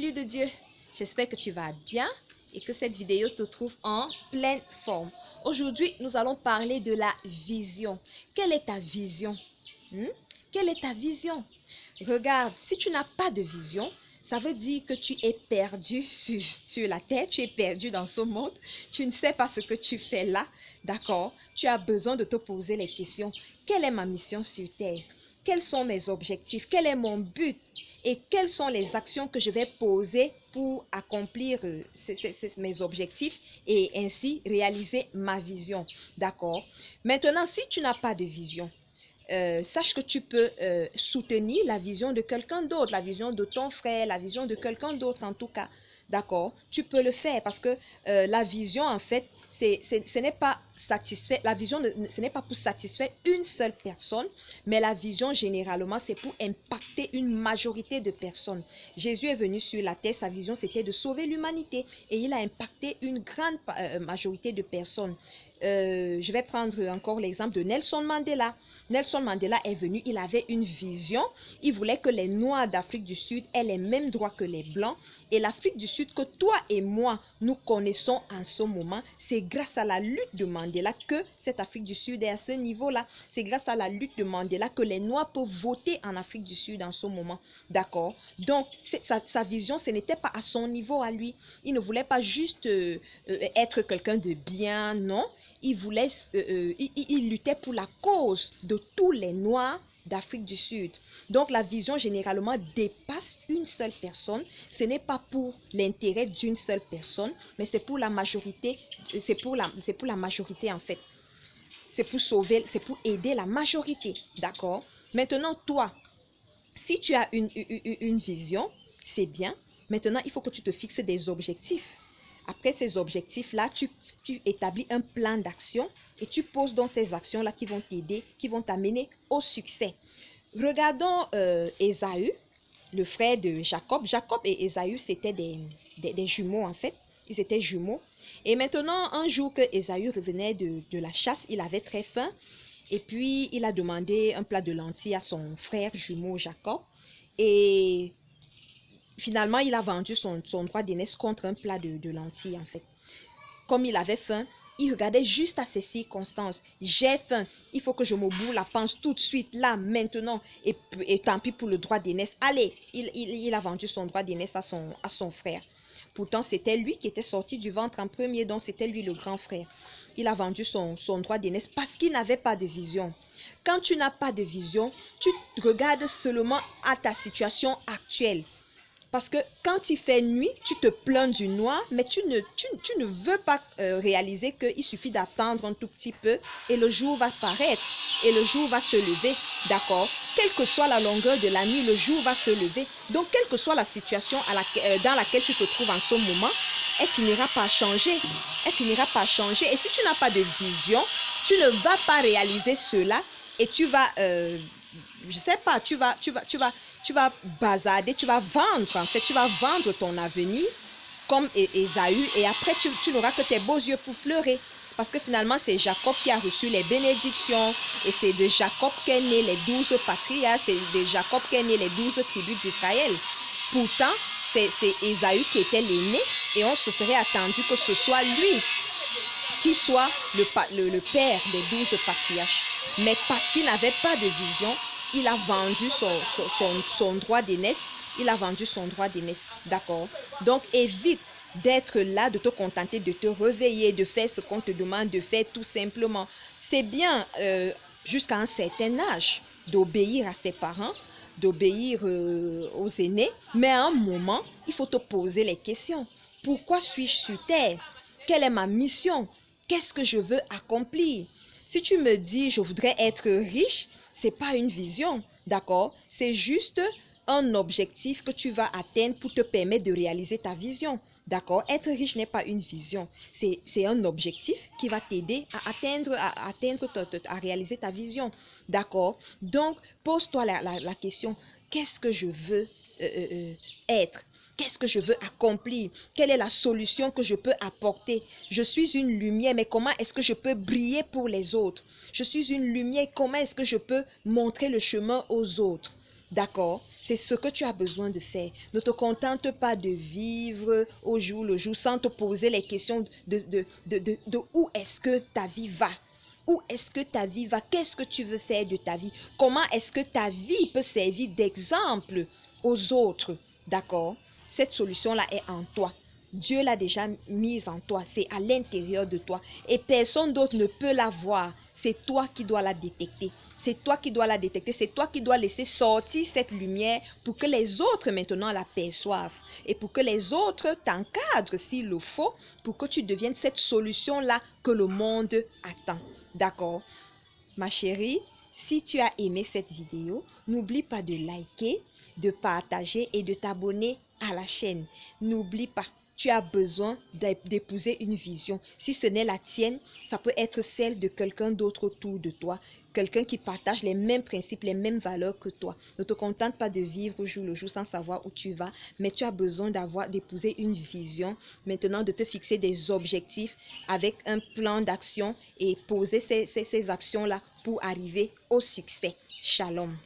élu de Dieu, j'espère que tu vas bien et que cette vidéo te trouve en pleine forme. Aujourd'hui, nous allons parler de la vision. Quelle est ta vision? Quelle est ta vision? Regarde, si tu n'as pas de vision, ça veut dire que tu es perdu sur la terre, tu es perdu dans ce monde, tu ne sais pas ce que tu fais là, d'accord? Tu as besoin de te poser les questions. Quelle est ma mission sur terre? Quels sont mes objectifs? Quel est mon but? Et quelles sont les actions que je vais poser pour accomplir mes objectifs et ainsi réaliser ma vision, d'accord? Maintenant, si tu n'as pas de vision, sache que tu peux soutenir la vision de quelqu'un d'autre, la vision de ton frère, la vision de quelqu'un d'autre en tout cas. D'accord? Tu peux le faire parce que la vision, en fait, ce n'est pas satisfait. La vision, ce n'est pas pour satisfaire une seule personne, mais la vision, généralement, c'est pour impacter une majorité de personnes. Jésus est venu sur la terre, sa vision, c'était de sauver l'humanité et il a impacté une grande majorité de personnes. Je vais prendre encore l'exemple de Nelson Mandela. Nelson Mandela est venu, il avait une vision. Il voulait que les Noirs d'Afrique du Sud aient les mêmes droits que les Blancs. Et l'Afrique du Sud que toi et moi, nous connaissons en ce moment, c'est grâce à la lutte de Mandela que cette Afrique du Sud est à ce niveau-là. C'est grâce à la lutte de Mandela que les Noirs peuvent voter en Afrique du Sud en ce moment. D'accord? Donc, sa vision, ce n'était pas à son niveau à lui. Il ne voulait pas juste être quelqu'un de bien, non. Il luttait pour la cause de tous les Noirs d'Afrique du Sud. Donc la vision généralement dépasse une seule personne. Ce n'est pas pour l'intérêt d'une seule personne, mais c'est pour la majorité. C'est pour la majorité en fait. C'est pour sauver, c'est pour aider la majorité. D'accord? Maintenant, toi, si tu as une vision, c'est bien. Maintenant, il faut que tu te fixes des objectifs. Après ces objectifs-là, tu établis un plan d'action et tu poses donc ces actions-là qui vont t'aider, qui vont t'amener au succès. Regardons Ésaü, le frère de Jacob. Jacob et Ésaü, c'était des jumeaux en fait. Ils étaient jumeaux. Et maintenant, un jour que Ésaü revenait de la chasse, il avait très faim. Et puis, il a demandé un plat de lentilles à son frère jumeau Jacob. Et finalement, il a vendu son droit d'aînesse contre un plat de lentilles, en fait. Comme il avait faim, il regardait juste à ces circonstances. J'ai faim, il faut que je me bourre la panse tout de suite, là, maintenant. Et tant pis pour le droit d'aînesse. Allez, il a vendu son droit d'aînesse à son frère. Pourtant, c'était lui qui était sorti du ventre en premier, donc c'était lui le grand frère. Il a vendu son droit d'aînesse parce qu'il n'avait pas de vision. Quand tu n'as pas de vision, tu regardes seulement à ta situation actuelle. Parce que quand il fait nuit, tu te plains du noir, mais tu ne veux pas réaliser qu'il suffit d'attendre un tout petit peu et le jour va paraître et le jour va se lever, d'accord? Quelle que soit la longueur de la nuit, le jour va se lever. Donc, quelle que soit la situation dans laquelle tu te trouves en ce moment, elle finira par changer. Elle finira par changer. Et si tu n'as pas de vision, tu ne vas pas réaliser cela et tu vas... je sais pas, tu vas bazarder, tu vas vendre, en fait, tu vas vendre ton avenir comme Ésaü et après tu n'auras que tes beaux yeux pour pleurer. Parce que finalement, c'est Jacob qui a reçu les bénédictions et c'est de Jacob qu'est né les 12 patriarches, c'est de Jacob qu'est né les 12 tribus d'Israël. Pourtant, c'est Ésaü qui était l'aîné et on se serait attendu que ce soit lui qui soit le père des 12 patriarches. Mais parce qu'il n'avait pas de vision, il a vendu son droit d'aînesse. Il a vendu son droit d'aînesse. D'accord? Donc, évite d'être là, de te contenter, de te réveiller, de faire ce qu'on te demande de faire tout simplement. C'est bien jusqu'à un certain âge d'obéir à ses parents, d'obéir aux aînés. Mais à un moment, il faut te poser les questions. Pourquoi suis-je sur terre? Quelle est ma mission? Qu'est-ce que je veux accomplir? Si tu me dis, je voudrais être riche, ce n'est pas une vision, d'accord? C'est juste un objectif que tu vas atteindre pour te permettre de réaliser ta vision, d'accord? Être riche n'est pas une vision, c'est un objectif qui va t'aider à réaliser ta vision, d'accord? Donc, pose-toi la question, qu'est-ce que je veux être? Qu'est-ce que je veux accomplir? Quelle est la solution que je peux apporter? Je suis une lumière, mais comment est-ce que je peux briller pour les autres? Je suis une lumière, comment est-ce que je peux montrer le chemin aux autres? D'accord? C'est ce que tu as besoin de faire. Ne te contente pas de vivre au jour le jour sans te poser les questions de où est-ce que ta vie va. Où est-ce que ta vie va? Qu'est-ce que tu veux faire de ta vie? Comment est-ce que ta vie peut servir d'exemple aux autres? D'accord? Cette solution-là est en toi. Dieu l'a déjà mise en toi. C'est à l'intérieur de toi. Et personne d'autre ne peut la voir. C'est toi qui dois la détecter. C'est toi qui dois la détecter. C'est toi qui dois laisser sortir cette lumière pour que les autres maintenant la perçoivent. Et pour que les autres t'encadrent s'il le faut. Pour que tu deviennes cette solution-là que le monde attend. D'accord? Ma chérie, si tu as aimé cette vidéo, n'oublie pas de liker, de partager et de t'abonner à la chaîne. N'oublie pas, tu as besoin d'épouser une vision. Si ce n'est la tienne, ça peut être celle de quelqu'un d'autre autour de toi. Quelqu'un qui partage les mêmes principes, les mêmes valeurs que toi. Ne te contente pas de vivre jour le jour sans savoir où tu vas, mais tu as besoin d'épouser une vision, maintenant de te fixer des objectifs avec un plan d'action et poser ces actions-là pour arriver au succès. Shalom.